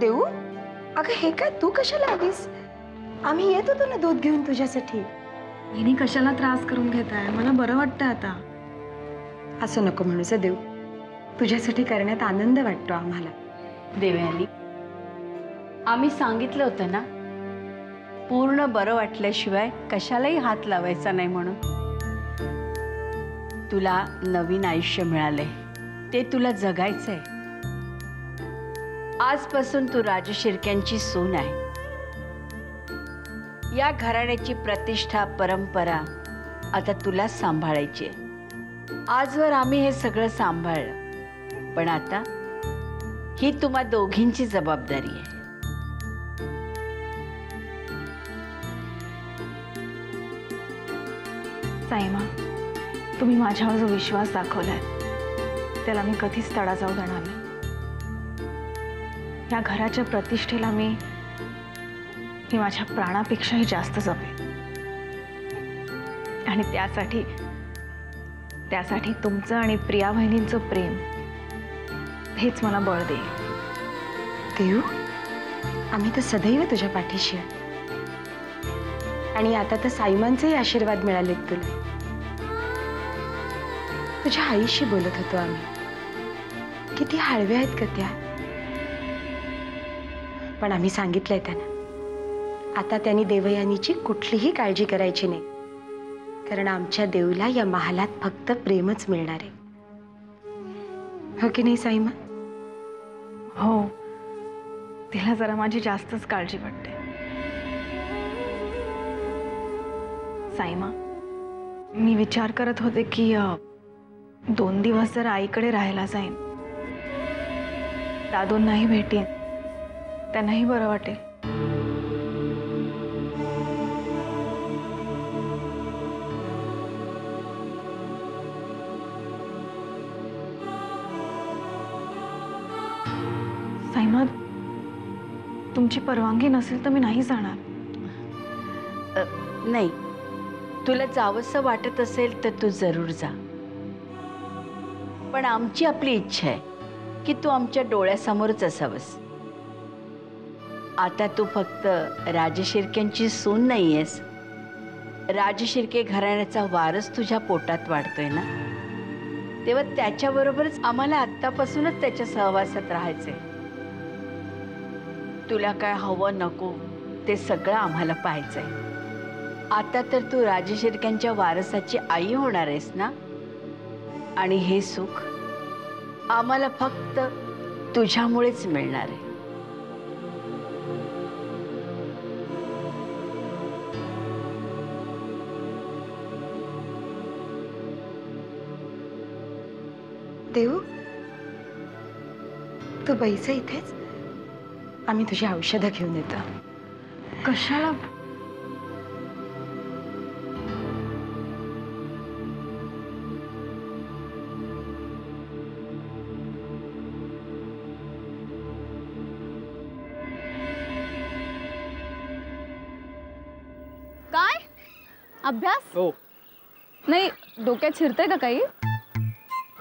देऊ, अगं हे काय तू कशाला आलीस? आम्ही येत होतो ना दूध घेऊन तुझ्यासाठी. हिने कशाला त्रास करून घेताय? मला बरं वाटतं आता. असं नको म्हणूस देऊ, तुझ्यासाठी करण्यात आनंद वाटतो आम्हाला. देवयानी, आम्ही सांगितलं होतं ना, पूर्ण बरं वाटल्याशिवाय कशालाही हात लावायचा नाही म्हणून. तुला नवीन आयुष्य मिळालंय, ते तुला जगायचंय. आजपासून तू राजशिर्क्यांची सून आहे. या घराण्याची प्रतिष्ठा, परंपरा आता तुला सांभाळायची आहे. आजवर आम्ही हे सगळं सांभाळलं, पण आता ही तुम्हा दोघींची जबाबदारी आहे. साईमा, तुम्ही माझ्यावर जो विश्वास दाखवलाय त्याला मी कधीच तडा जाऊ देणार नाही. या घराच्या प्रतिष्ठेला मी माझ्या प्राणापेक्षाही जास्त जपेन. आणि त्यासाठी तुमचं आणि प्रिया बहिणींचं प्रेम हेच मला बळ देईल. देऊ, आम्ही तर सदैव तुझ्या पाठीशी आहे. आणि आता तर साईमांचेही आशीर्वाद मिळालेत तुला. तुझ्या आईशी बोलत होतो आम्ही, किती हळव्या आहेत का त्या. पण आम्ही सांगितलंय त्यांना, आता त्यांनी देवयानीची कुठलीही काळजी करायची नाही, कारण आमच्या देऊला या महालात फक्त प्रेमच मिळणार आहे. हो की नाही साईमा? हो, तिला जरा माझी जास्तच काळजी वाटते. साईमा, मी विचार करत होते की 2 दिवस जर आईकडे राहायला जाईन, दादूंनाही भेटेन, त्यांनाही बरं वाटेल. साईमा, तुमची परवानगी नसेल तर मी नाही जाणार. नाही, तुला जावंसं वाटत असेल तर तू जरूर जा. पण आमची आपली इच्छा आहे की तू आमच्या डोळ्यासमोरच असावंस. आता तू फक्त राजशिर्क्यांची सून नाहीयेस, राजशिर्के घराण्याचा वारस तुझ्या पोटात वाढतोय ना, तेव्हा त्याच्याबरोबरच आम्हाला आत्तापासूनच त्याच्या सहवासात राहायचंय. तुला काय हवं नको ते सगळं आम्हाला पाहायचंय. आता तर तू राजशिर्क्यांच्या वारसाची आई होणार आहेस ना, आणि हे सुख आम्हाला फक्त तुझ्यामुळेच मिळणार आहे. देऊ, तू बैस इथेच, आम्ही तुझी औषधं घेऊन येतो. कशाला? काय अभ्यास? हो. नाही, डोक्यात शिरतंय का काही?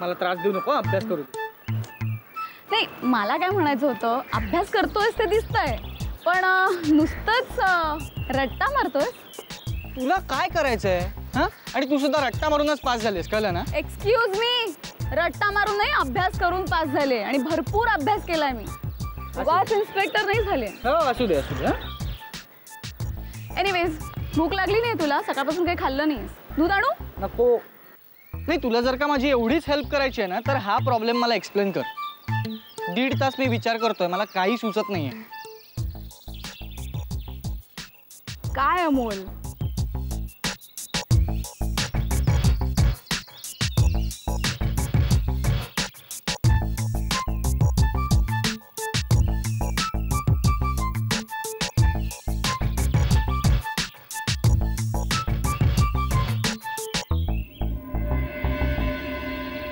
मला त्रास देऊ नको, अभ्यास करू दे. नाही, मला काय म्हणायचं होतं, अभ्यास करतोयस ते दिसतंय, पण नुसतंच रट्टा मारतोयस. तुला काय करायचंय? हा, आणि तू सुद्धा रट्टा मारूनच पास झालीस, कळलं ना? एक्सक्यूज मी, रट्टा मारून नाही, अभ्यास करून पास झाले आणि भरपूर अभ्यास केलाय मी. वाच इन्स्पेक्टर नाही झाले. हो, असू दे असू दे. एनिवेज, भूक लागली नाही तुला? सकाळपासून काही खाल्लं नाहीस. दूध आणू? नको. नाही, तुला जर का माझी एवढीच हेल्प करायची आहे ना, तर हा प्रॉब्लेम मला एक्सप्लेन कर. 1.5 तास मी विचार करतोय, मला काही सुचत नाहीये. काय अमोल?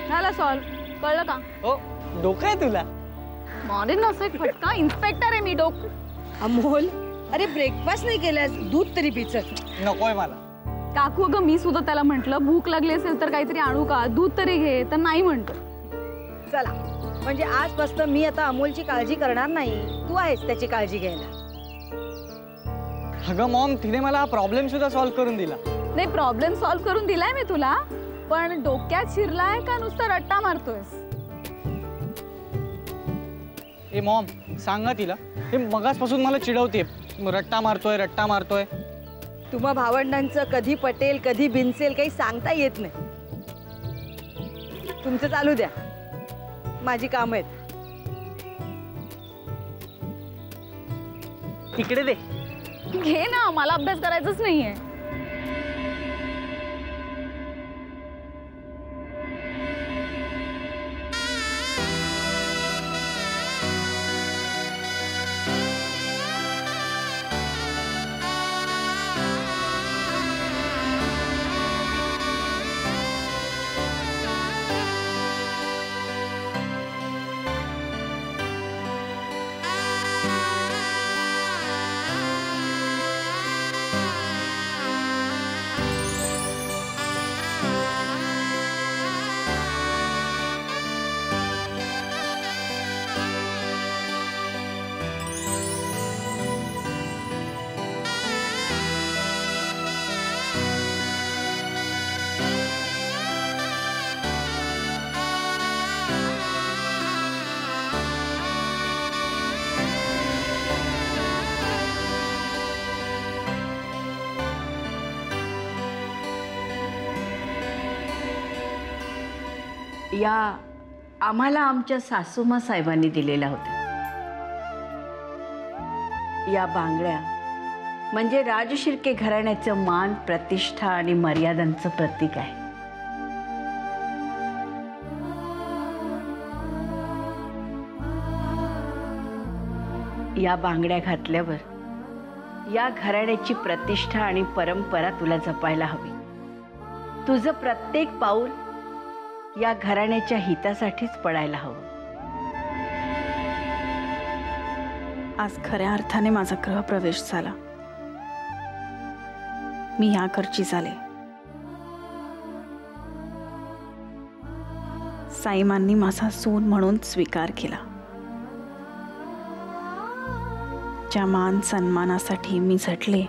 झालं सॉल्व, कळलं का? हो, डोकं आहे तुला? मॉर्निंग असं एक फटका, इन्स्पेक्टर आहे मी. अमोल, अरे ब्रेकफास्ट नाही केलास, दूध तरी पिचत. नकोय मला. काकू, अगं मी सुद्धा त्याला म्हटलं भूक लागली असेल तर काहीतरी आणू का, दूध तरी घे, तर नाही म्हणतो. चला, म्हणजे आजपासून मी आता अमोलची काळजी करणार नाही, तू आहेस त्याची काळजी घ्यायला. अगं मॉम, तिने मला हा प्रॉब्लेम सुद्धा सॉल्व्ह करून दिला. नाही, प्रॉब्लेम सॉल्व्ह करून दिलाय मी तुला, पण डोक्यात शिरलाय का नुसता रट्टा मारतोयस? ए मॉम, सांगा तिला. हे मगासपासून मला चिडवते, रट्टा मारतोय रट्टा मारतोय. तुम्हा भावंडांचं कधी पटेल कधी भिनसेल काही सांगता येत नाही. तुमचं चालू द्या, माझी कामं आहेत. इकडे दे. घे ना, मला अभ्यास करायचाच नाहीये. या आम्हाला आमच्या सासूमा साहेबांनी दिलेल्या होत्या. या बांगड्या म्हणजे राजशिर्के घराण्याचं मान, प्रतिष्ठा आणि मर्यादांचं प्रतीक आहे. या बांगड्या घातल्यावर या घराण्याची प्रतिष्ठा आणि परंपरा तुला जपायला हवी. तुझं प्रत्येक पाऊल या घराण्याच्या हितासाठीच पडायला हवं. आज खऱ्या अर्थाने माझा गृहप्रवेश झाला. मी या घरची झाले. साईमांनी माझा सून म्हणून स्वीकार केला. ज्या मान सन्मानासाठी मी झटले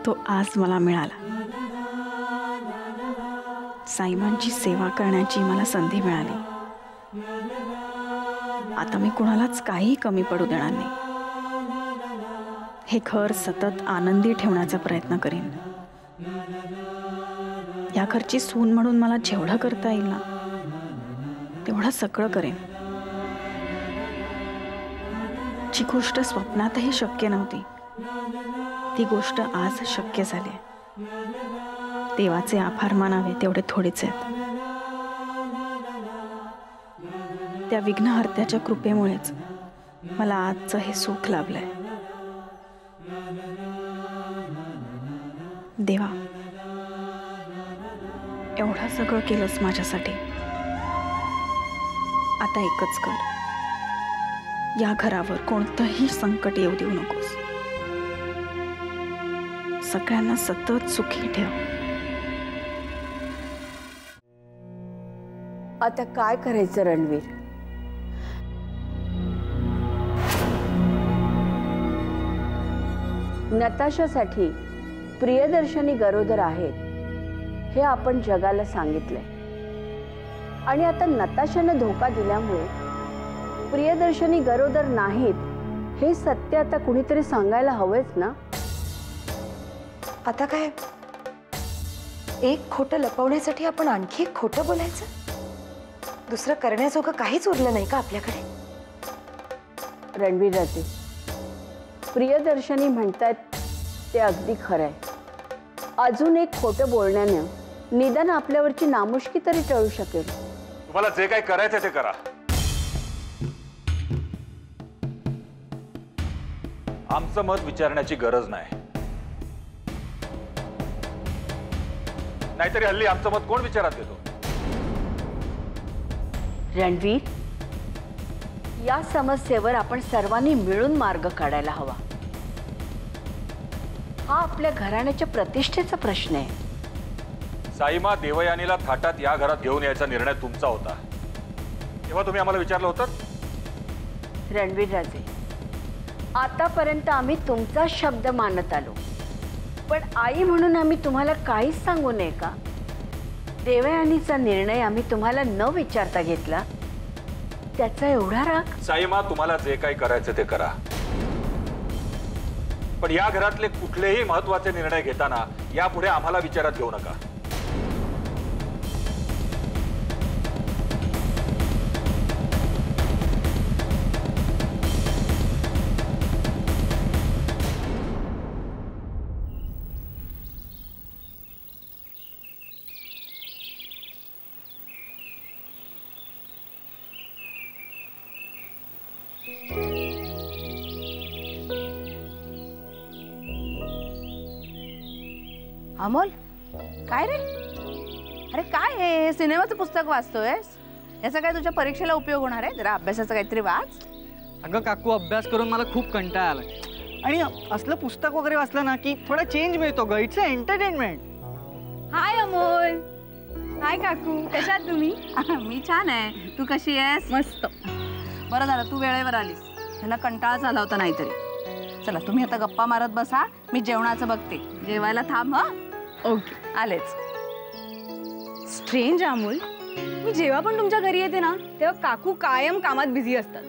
तो आज मला मिळाला. साईमांची सेवा करण्याची मला संधी मिळाली. आता मी कुणालाच काही कमी पडू देणार नाही. हे घर सतत आनंदी ठेवण्याचा प्रयत्न करीन. या घरची सून म्हणून मला जेवढं करता येईल ना तेवढं सगळं करेन. जी गोष्ट स्वप्नातही शक्य नव्हती ती गोष्ट आज शक्य झाली. देवाचे आभार मानावे तेवढे थोडेच आहेत. त्या विघ्नहर्त्याच्या कृपेमुळेच मला आजचं हे सुख लाभलंय. देवा, एवढं सगळं केलंस माझ्यासाठी. आता एकच कर, या घरावर कोणतंही संकट येऊ देऊ नकोस. सगळ्यांना सतत सुखी ठेव. आता काय करायचं रणवीर? नताशासाठी प्रियदर्शनी गरोदर आहेत हे आपण जगाला सांगितलंय. आणि आता नताशाने धोका दिल्यामुळे प्रियदर्शनी गरोदर नाहीत हे सत्य आता कुणीतरी सांगायला हवंच ना. आता काय, एक खोटं लपवण्यासाठी आपण आणखी एक खोटं बोलायचं? दुसरं करण्याजोगं काहीच उरलं नाही का आपल्याकडे? रणवीर राजे, प्रियदर्शनी म्हणतात ते अगदी खरं आहे. अजून एक खोटं बोलण्यानं निदान आपल्यावरची नामुष्की तरी टळू शकेल. तुम्हाला जे काही करायचं ते करा. आमचं मत विचारण्याची गरज नाही. नाहीतरी हल्ली आमचं मत कोण विचारात घेतो? रणवीर, या समस्येवर आपण सर्वांनी मिळून मार्ग काढायला हवा. हा आपल्या घराण्याच्या प्रतिष्ठेचा प्रश्न आहे. साईमा देवयानीला थाटात या घरात घेऊन यायचा निर्णय तुमचा होता. तेव्हा तुम्ही आम्हाला विचारलं होतं? रणवीर राजे, आतापर्यंत आम्ही तुमचा शब्द मानत आलो, पण आई म्हणून आम्ही तुम्हाला काहीच सांगू नये का? देवयानीचा निर्णय आम्ही तुम्हाला न विचारता घेतला, त्याचा एवढा राग? साईमा, तुम्हाला जे काही करायचं ते करा, पण या घरातले कुठलेही महत्वाचे निर्णय घेताना यापुढे आम्हाला विचारात घेऊ नका. अमोल, काय रे? अरे काय हे सिनेमाचं पुस्तक वाचतोयस? याचा काय तुझ्या परीक्षेला उपयोग होणार आहे? जरा अभ्यासाचं काहीतरी वाच. अगं काकू, अभ्यास करून मला खूप कंटाळा आलाय आणि असलं पुस्तक वगैरे वाचलं ना की थोडा चेंज मिळतो ग. It's a entertainment. Hi Amol. Hi काकू, कशा आहात तुम्ही? मी छान आहे. तू कशी आहेस? मस्त. बरं झालं तू वेळेवर आलीस. ह्याला कंटाळा आला होता नाहीतरी. चला तुम्ही आता गप्पा मारत बसा, मी जेवणाचं बघते. जेवायला थांब. हं, ओके. आलेच. स्ट्रेंज अमोल, मी जेव्हा पण तुमच्या घरी येते ना तेव्हा काकू कायम कामात बिझी असतात.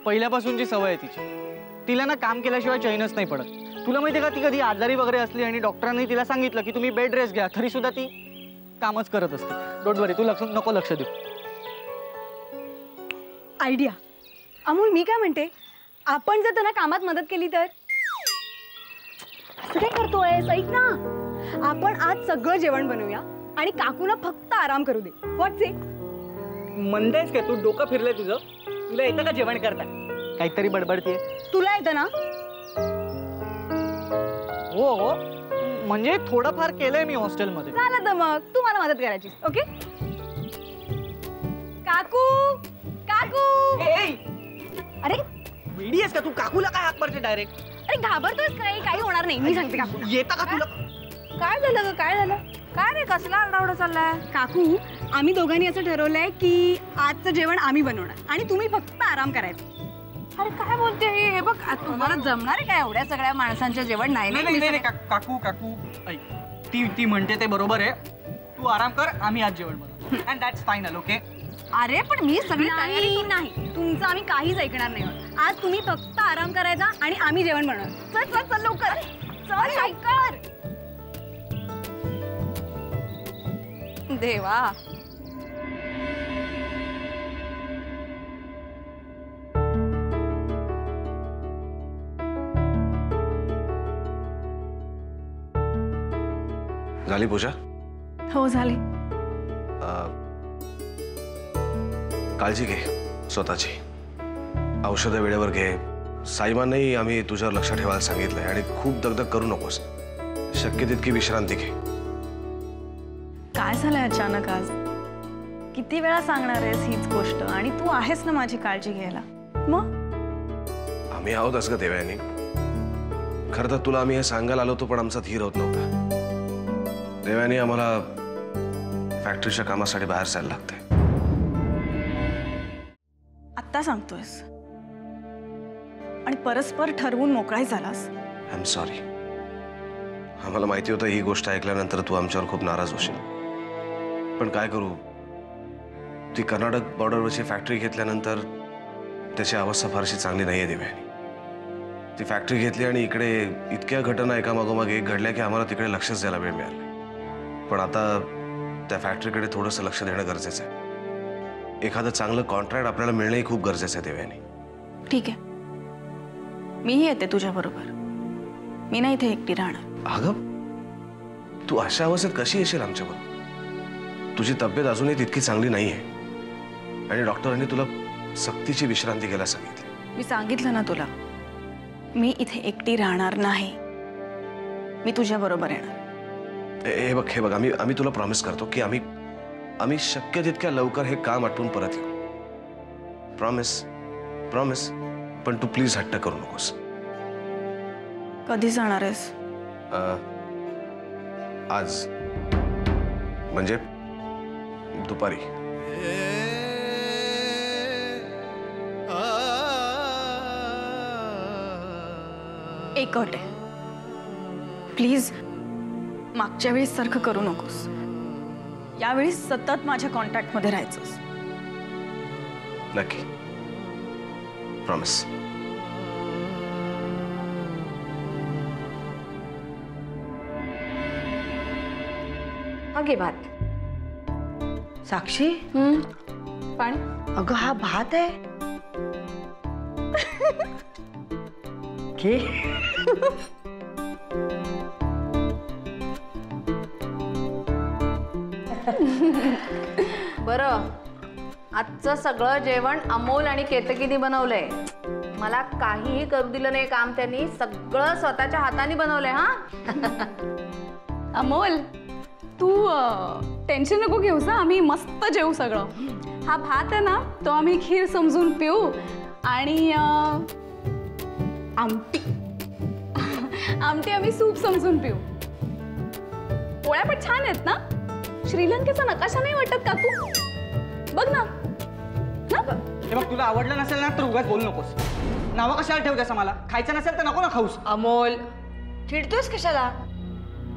पहिल्यापासूनची सवय आहे तिची. तिला ना काम केल्याशिवाय चैनच नाही पडत. तुला माहितीये का, ती कधी आजारी वगैरे असली आणि डॉक्टरांनी तिला सांगितलं की तुम्ही बेड रेस्ट घ्या, तरी सुद्धा ती कामच करत असते. डोंट वरी, तू नको लक्ष देऊ. आयडिया. अमोल, मी काय म्हणते, आपण जर त्यांना कामात मदत केली तर? असं काय करतोय? ऐक ना, आपण आज सगळं जेवण बनवूया आणि काकूला फक्त आराम करू दे. व्हॉट्स इट? म्हणतेस काय तू? डोकं फिरलंय तुझं? तुला येतं का जेवण करता? काहीतरी बडबडते. तुला येतं ना? हो, म्हणजे थोडंफार केलंय मी हॉस्टेलमध्ये. झालं तर मग तू मला मदत करायची. ओके काकू. काकू. अरे वेडी आहेस का तू? काकूला काय हाक मारते डायरेक्ट? अरे घाबरतोयस काही? काही होणार नाही, मी सांगते काकू. येता का तुला? काय झालं ग? काय झालं? काय रे, कसला आरडाओरडा चाललाय? काकू, आम्ही दोघांनी असं ठरवलंय की आजचं जेवण आम्ही बनवणार आणि तुम्ही फक्त आराम करायचा. अरे काय बोलते ही? हे बघ, तुम्हाला जमणार आहे का एवढ्या सगळ्या माणसांचं जेवण? नाही. काकू ऐक, ती म्हणते ते बरोबर आहे. तू आराम कर, आम्ही आज जेवण बनवू. And that's final. ओके? अरे पण मी सगळी तयारी. नाही, तुमचं आम्ही काहीच ऐकणार नाही. आज तुम्ही फक्त आराम करायचा आणि आम्ही जेवण बनवणार. चल चल चल लवकर. चल लवकर. देवा. झाली पूजा? हो झाली. काळजी घे स्वतःची. औषधं वेळेवर घे. साईमांनाही आम्ही तुझ्यावर लक्ष ठेवायला सांगितलंय आणि खूप दगदग करू नकोस. शक्य तितकी विश्रांती घे. काय झालंय अचानक आज? किती वेळा सांगणार आहेस हीच गोष्ट? आणि तू आहेस ना माझी काळजी घ्यायला. मग आम्ही आहोतच ग देवयानी. खरं तर तुला आम्ही हे सांगायला आलो होतो, पण आमचा धीर होत नव्हता. देवयानी, आम्हाला फॅक्टरीच्या कामासाठी बाहेर जायला लागतंय. आत्ता सांगतोयस आणि परस्पर ठरवून मोकळाही झालास. I am sorry. आम्हाला माहिती होतं ही गोष्ट ऐकल्यानंतर तू आमच्यावर खूप नाराज होशील, पण काय करू. ती कर्नाटक बॉर्डरवरची फॅक्टरी घेतल्यानंतर त्याची अवस्था फारशी चांगली नाही आहे देवयानी. ती फॅक्टरी घेतली आणि इकडे इतक्या घटना एकामागोमाग एक घडल्या की आम्हाला तिकडे लक्षच द्यायला वेळ मिळाला. पण आता त्या फॅक्टरीकडे थोडंसं लक्ष देणं गरजेचं आहे. एखादं चांगलं कॉन्ट्रॅक्ट आपल्याला मिळणंही खूप गरजेचं आहे देवयानी. ठीक आहे, मीही येते तुझ्या बरोबर. मी नाही इथे एकटी राहणार. अगं, तू अशा अवस्थेत कशी येशील आमच्याबरोबर? तुझी तब्येत अजूनही तितकी चांगली नाहीये आणि डॉक्टरांनी तुला सक्तीची विश्रांती घ्यायला सांगितली. मी सांगितलं ना तुला, मी इथे एकटी राहणार नाही. मी तुझ्या बरोबर येणार. हे बघ आम्ही तुला प्रॉमिस करतो की आम्ही शक्य तितक्या लवकर हे काम आटपून परत येऊ. प्रॉमिस. पण तू प्लीज हट्ट करू नकोस. कधी जाणार आहेस? आज म्हणजे दुपारी. एक अट आहे, प्लीज मागच्या वेळेस सारखं करू नकोस. यावेळी सतत माझ्या कॉन्टॅक्ट मध्ये राहायचंस. नक्की, प्रॉमिस. घे भात. साक्षी, पाणी. अगं हा भात आहे. घे. बरं, आजचं सगळं जेवण अमोल आणि केतकीने बनवलंय. मला काहीही करू दिलं नाही काम. त्यांनी सगळं स्वतःच्या हाताने बनवलंय. हा अमोल, तू टेन्शन नको घेऊस. आम्ही मस्त जेवू सगळं. हा भात आहे ना, तो आम्ही खीर समजून पिऊ आणि आमटी आमटी आम्ही सूप समजून पिऊ. पोळ्या पण छान आहेत ना. श्रीलंकेचा नकाशा नाही वाटत काकू? बघ ना. हे बघ, तुला आवडलं नसेल ना तर उगाच बोलू नकोस. नावं कशाला ठेवतेस मला? खायचं नसेल तर नको ना खाऊस. अमोल, चिडतोयस कशाला?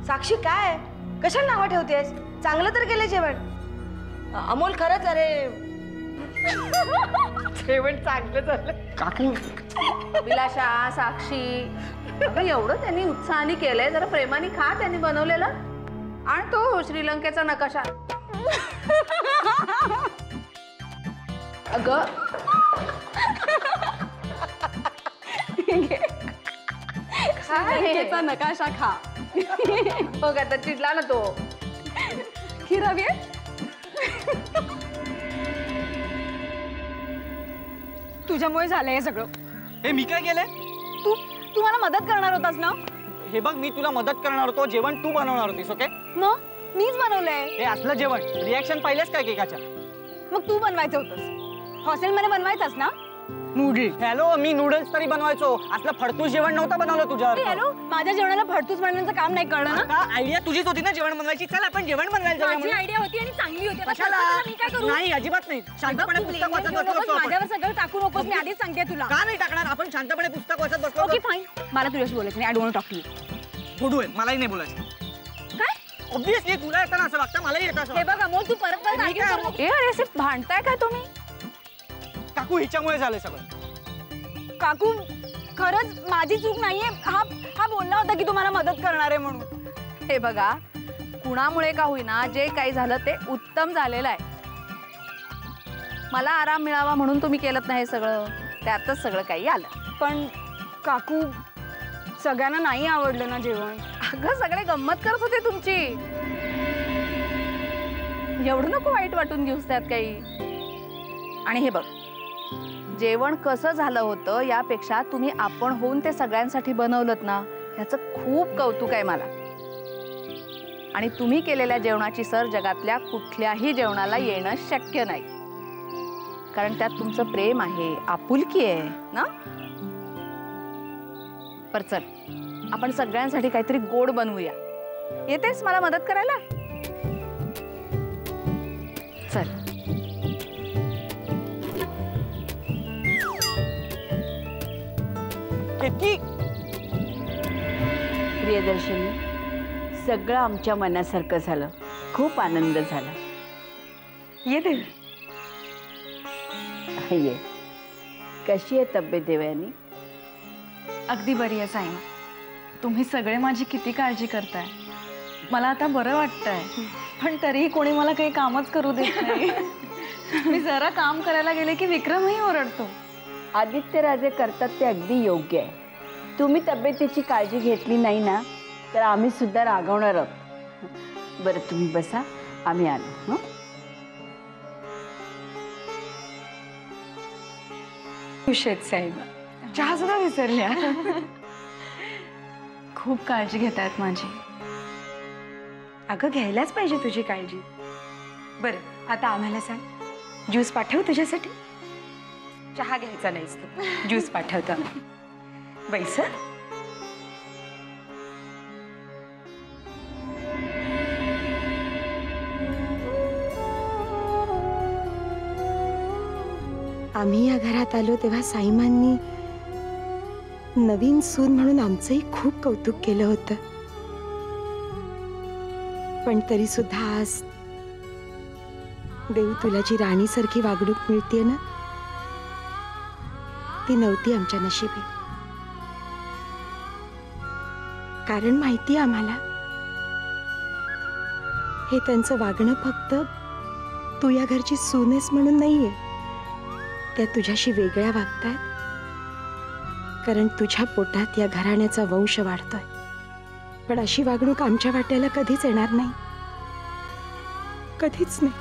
साक्षी काय कशाला नावं ठेवतेस? चांगलं तर केलं जेवण. अमोल खरंच अरे जेवण चांगलं झालं. काकू, अभिलाषा, साक्षी, अगं एवढं त्यांनी उत्साहाने केलंय. जरा प्रेमाने खा. त्यांनी बनवलेलं. आणि तो श्रीलंकेचा नकाशा. अगं श्रीलंकेचा नकाशा खा. बघ आता चिडला ना तो. खीर हवी आहे? तुझ्यामुळे झालंय हे सगळं. हे मी काय केलंय? तू मला मदत करणार होतास ना. हे बघ, मी तुला मदत करणार होतो. जेवण तू बनवणार होतीस. ओके, मग मीच बनवलंय. हे असलं जेवण रिॲक्शन पाहिलेस काय केकाच्या? मग तू बनवायचं होतंस. हॉस्टेलमध्ये बनवायचास ना. नूडल्स. हॅलो, मी नूडल्स तरी बनवायचो. असलं फडतूस जेवण नव्हतं बनवलं तुझ्यावर. हॅलो, माझ्या जेवणाला फडतूस बनवण्याचं काम नाही कळलं ना. आयडिया तुझीच होती ना जेवण बनवायची. चल आपण जेवण बनवायला जाऊया. माझी आयडिया होती आणि चांगली होती. आता कशाला? मी काय करू? नाही, अजिबात नाही. शांतपणे पुस्तक वाचत बसलो असतो आपण. माझ्यावर सगळं टाकू नकोस. मी आधीच सांगते तुला. का नाही टाकणार? आपण शांतपणे पुस्तक वाचत बसलो. Okay fine. मला तुझ्याशी बोलायचं नाही. I don't talk to you. फोडू आहे, मलाही नाही बोलायचं. काय? ऑब्विसली तुला येतं ना असं वागतं, मलाही येतं असं. हे बघ अमोल, तू परत ए अरे असे भांडताय काय तुम्ही? काकू, हिच्यामुळे झालंय सगळं. काकू, खरंच माझी चूक नाहीये. हा बोलला होता की तुम्हाला मदत करणार आहे म्हणून. हे बघा, कुणामुळे का होईना जे काही झालं ते उत्तम झालेलं आहे. मला आराम मिळावा म्हणून तुम्ही केलं नाही हे सगळं. त्यातच सगळं काही आलं. पण काकू, सगळ्यांना नाही आवडलं ना जेवण. अगं सगळे गंमत करत होते तुमची. एवढं नको वाईट वाटून घेऊस त्यात काही. आणि हे बघ, जेवण कसं झालं होतं यापेक्षा तुम्ही आपण होऊन ते सगळ्यांसाठी बनवलंत ना, याचं खूप कौतुक आहे मला. आणि तुम्ही केलेल्या जेवणाची सर जगातल्या कुठल्याही जेवणाला येणं शक्य नाही. कारण त्यात तुमचं प्रेम आहे, आपुलकी आहे ना. पर चल, आपण सगळ्यांसाठी काहीतरी गोड बनवूया. येतेस मला मदत करायला? चल. प्रियदर्शनी, सगळं आमच्या मनासारखं झालं. खूप आनंद झाला. येते. ये. कशी आहे तब्येत देवयानी? अगदी बरी आहे साईमा. तुम्ही सगळे माझी किती काळजी करताय. मला आता बरं वाटतंय. पण तरीही कोणी मला काही कामच करू देत नाही. मी जरा काम करायला गेले की विक्रमही ओरडतो. आदित्य राजे करतात ते अगदी योग्य आहे. तुम्ही तब्येतीची काळजी घेतली नाही ना तर आम्ही सुद्धा रागवणार आहोत. बरं तुम्ही बसा, आम्ही आलो. हं? खुश आहेत साहेब. चहा सुद्धा विसरल्या. खूप काळजी घेतायत माझी. अगं घ्यायलाच पाहिजे तुझी काळजी. बरं आता आम्हाला सांग, ज्यूस पाठव तुझ्यासाठी? चहा घ्यायचा नाहीस तू, ज्यूस पाठवतो. बैस. आम्ही या घरात आलो तेव्हा साईमांनी नवीन सून म्हणून आमचंही खूप कौतुक केलं होतं, पण तरी सुद्धा आज देव तुला जी राणीसारखी वागणूक मिळते ना, ती नव्हती आमच्या नशिबी. कारण माहिती आम्हाला, हे त्यांचं वागणं फक्त तू या घरची सून आहेस म्हणून नाहीये. त्या तुझ्याशी वेगळ्या वागतायत कारण तुझ्या पोटात या घराण्याचा वंश वाढतोय. पण अशी वागणूक आमच्या वाट्याला कधीच येणार नाही, कधीच नाही.